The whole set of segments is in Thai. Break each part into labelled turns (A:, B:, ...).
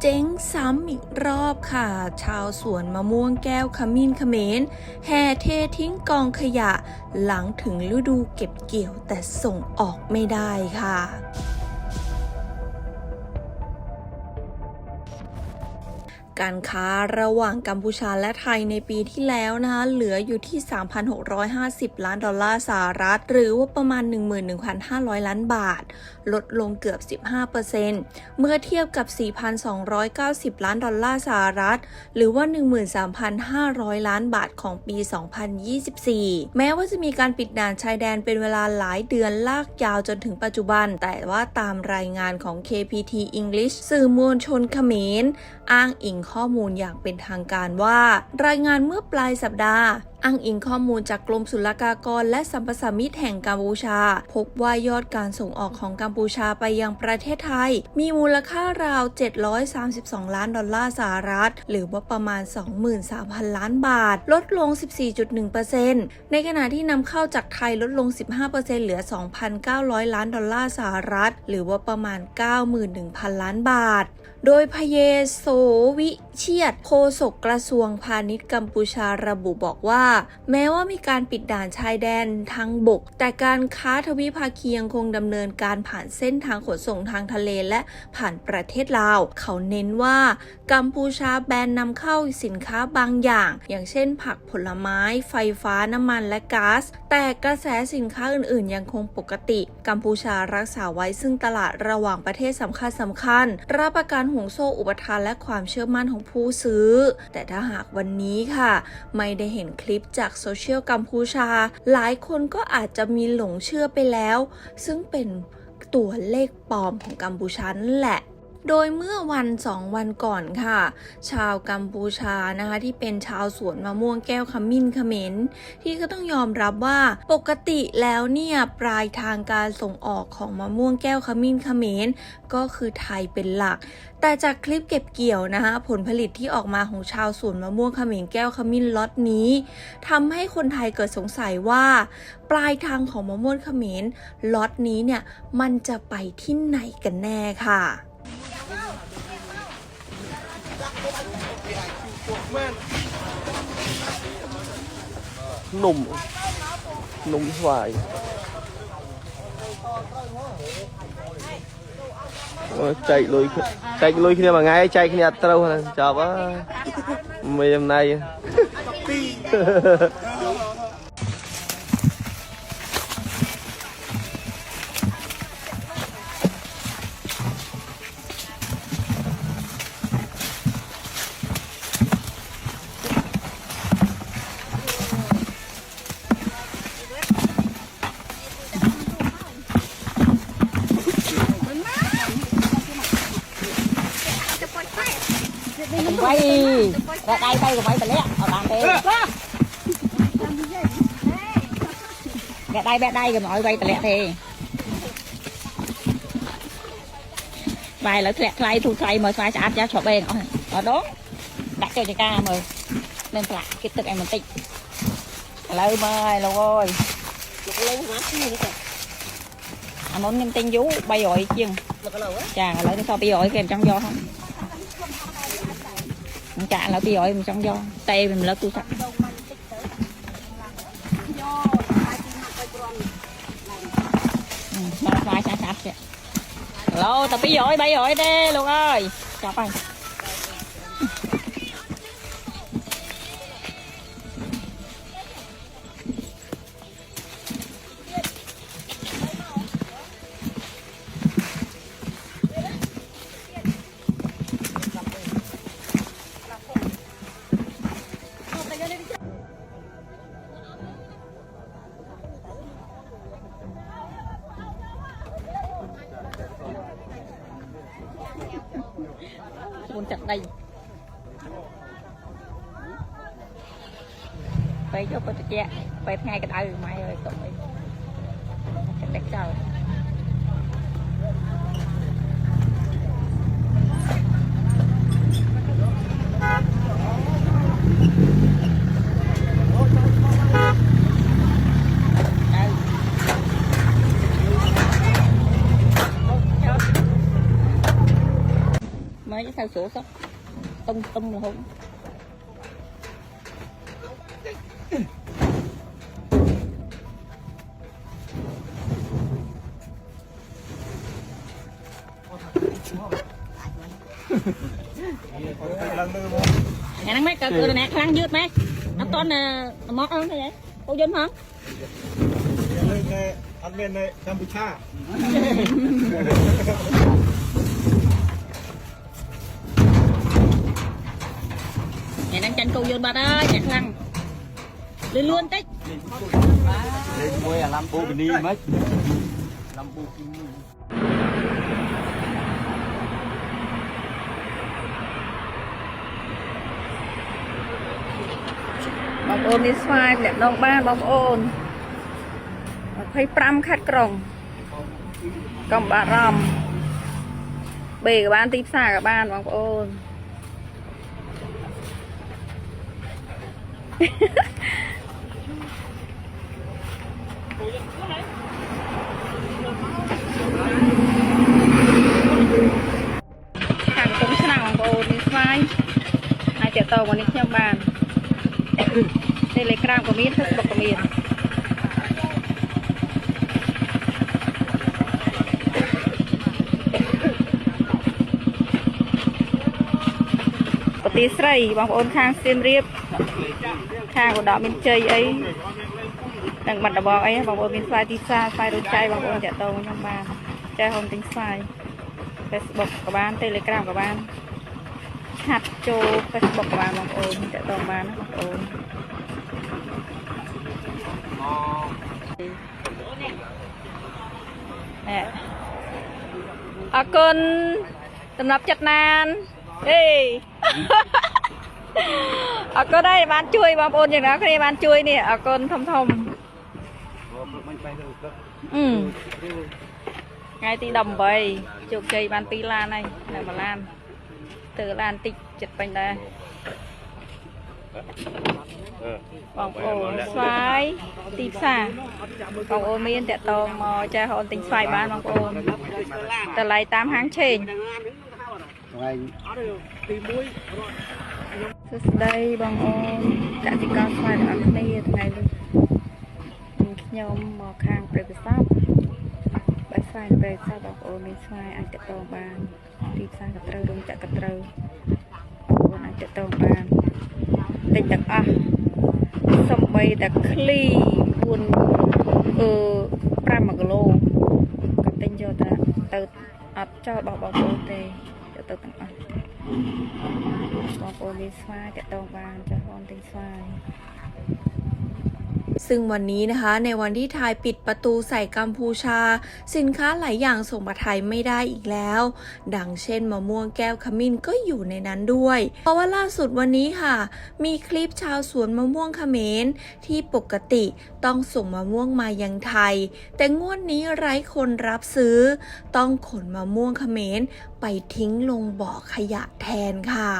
A: เจ๊งซ้ำอีกรอบค่ะชาวสวนมะม่วงแก้วขมิ้นเขมรแห่เททิ้งกองขยะหลังถึงฤดูเก็บเกี่ยวแต่ส่งออกไม่ได้ค่ะการค้าระหว่างกัมพูชาและไทยในปีที่แล้วนะคะเหลืออยู่ที่ 3,650 ล้านดอลลาร์สหรัฐหรือว่าประมาณ 11,500 ล้านบาทลดลงเกือบ 15% เมื่อเทียบกับ 4,290 ล้านดอลลาร์สหรัฐหรือว่า 13,500 ล้านบาทของปี 2024 แม้ว่าจะมีการปิดด่านชายแดนเป็นเวลาหลายเดือนลากยาวจนถึงปัจจุบันแต่ว่าตามรายงานของ KPT English สื่อมวลชนเขมรอ้างอิงข้อมูลอย่างเป็นทางการว่ารายงานเมื่อปลายสัปดาห์อ้างอิงข้อมูลจากกรมศุลกากรและสัมปสามิตแห่งกัมพูชาพบว่ายอดการส่งออกของกัมพูชาไปยังประเทศไทยมีมูลค่าราว732ล้านดอลลาร์สหรัฐหรือว่าประมาณ 23,000 ล้านบาทลดลง 14.1% ในขณะที่นำเข้าจากไทยลดลง 15% เหลือ 2,900 ล้านดอลลาร์สหรัฐหรือว่าประมาณ 91,000 ล้านบาทโดยพเยโสวิเชียรโฆษกกระทรวงพาณิชย์กัมพูชาระบุบอกว่าแม้ว่ามีการปิดด่านชายแดนทางบกแต่การค้าทวิภาคียังคงดำเนินการผ่านเส้นทางขนส่งทางทะเลและผ่านประเทศลาวเขาเน้นว่ากัมพูชาแบนนำเข้าสินค้าบางอย่างอย่างเช่นผักผลไม้ไฟฟ้าน้ำมันและก๊าซแต่กระแสสินค้าอื่นๆยังคงปกติกัมพูชารักษาไว้ซึ่งตลาดระหว่างประเทศสำคัญรับประกันห่วงโซ่อุปทานและความเชื่อมั่นของผู้ซื้อแต่ถ้าหากวันนี้ค่ะไม่ได้เห็นคลิปจากโซเชียลกัมพูชาหลายคนก็อาจจะมีหลงเชื่อไปแล้วซึ่งเป็นตัวเลขปลอมของกัมพูชานั่นแหละโดยเมื่อ2 วันก่อนค่ะชาวกัมพูชานะคะที่เป็นชาวสวนมะม่วงแก้วขมิ้นเขมรที่ก็ต้องยอมรับว่าปกติแล้วเนี่ยปลายทางการส่งออกของมะม่วงแก้วขมิ้นเขมรก็คือไทยเป็นหลักแต่จากคลิปเก็บเกี่ยวนะคะผลผลิตที่ออกมาของชาวสวนมะม่วงเขมรแก้วขมิ้นล็อตนี้ทำให้คนไทยเกิดสงสัยว่าปลายทางของมะม่วงเขมรล็อตนี้เนี่ยมันจะไปที่ไหนกันแน่ค่ะ
B: หนุ่มสวายchạy lùi khi mà ngay chạy khi nhặt trâu chào quá mấy hôm nay
C: quay ra đây bay của bay phải lẹ ở bàn thế gạt đây rồi mọi bay phải lẹ thế vài là lẹ thay thu thay mà sai chả chọt bên ở đó đặt cho ca mời nên phải cáiទឹកem mình tích lâu mời lâu rồi anh muốn nem tinh vú bay rồi chừng chà lại nó sao bay rồi kèm trong gió không chả là bị ỏi mình trong gió tay mình lỡ tu sạch phải sạch sạch lô tập bị ỏi bay ỏi đê luôn ơi chọc ơi muốn chặt đây phải cho con chè phải ngay cái đầu mày ơi tụi mình cái đẹp trời sao sủa sắp tung là không nè nắng mấy cỡ nè khăn dứt mấy nó con mót hơn thế vậy cô dân không
D: ăn bên này Campuchia
C: nè đang tranh cô dân bà đó nhạc khăn lên luôn tích
D: lên mua là Lamborghini mấy Lamborghini
C: bóng ôn đi xoay đẹp đông ba bóng ôn thấy pram khát còng cầm bà rầm bể các bạn tiếp xa các bạn bóng ôn thằng cũng sẽ nào bóng ôn đi xoay hai trẻ tàu của nít trong bàn Telegram của miền Facebook của miền có tí sấy bóng ôn khang xiêm riệp khang của đó miền chơi ấy đằng mặt đỏ bò ấy bóng ôn miền xoay tí xa xoay đôi chay bóng ôn chạy tàu trong bàn chơi hồn tính xoay Facebook của bạn Telegram của bạn hạt cho Facebook của bạn bóng ôn chạy tàu bàn bóng ôn con tầm nắp chặt nan ê con đây bán chui bóng ônอย่างนั้นcái bán chui nè con thông thông ngay tí đầm bầy chụp cây bán tí lan này là mà lan từ lan tích chật bánh đây bóng ôn xoay tìm xa bóng ôn miên tẹt tàu mò cha hồn tính xoay bán bóng ôn tờ lấy 8 tháng trên đây bóng ôn cả thì con xoay ở đây ngày luôn nhóm mò khang về sắp bài xoay về sao bóng ôn đi xoay anh tẹt tàu bàn tìm xa cặp trâu đúng chạy cặp trâu bóng ôn anh tẹt tàu bàn tình đặc xong bay đặc kli buồn pram lô cặp tên cho ta từ cho bảo bảo ô tê cho từ tặng bảo ô đi xoay cái tàu bàn cho con tinh xoay
A: ซึ่งวันนี้นะคะในวันที่ไทยปิดประตูใส่กัมพูชาสินค้าหลายอย่างส่งมาไทยไม่ได้อีกแล้วดังเช่นมะม่วงแก้วขมิ้นก็อยู่ในนั้นด้วยเพราะว่าล่าสุดวันนี้ค่ะมีคลิปชาวสวนมะม่วงเขมรที่ปกติต้องส่งมะม่วงมายังไทยแต่งวดนี้ไร้คนรับซื้อต้องขนมะม่วงเขมรไปทิ้งลงบ่อขยะแทนค่ะ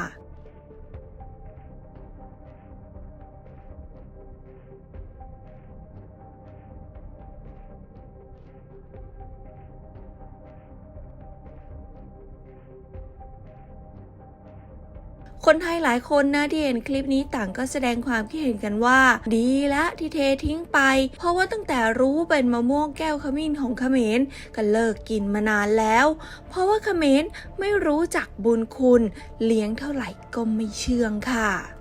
A: คนไทยหลายคนนะที่เห็นคลิปนี้ต่างก็แสดงความคิดเห็นกันว่าดีละที่เททิ้งไปเพราะว่าตั้งแต่รู้เป็นมะม่วงแก้วขมิ้นของเขมรก็เลิกกินมานานแล้วเพราะว่าเขมรไม่รู้จักบุญคุณเลี้ยงเท่าไหร่ก็ไม่เชื่องค่ะ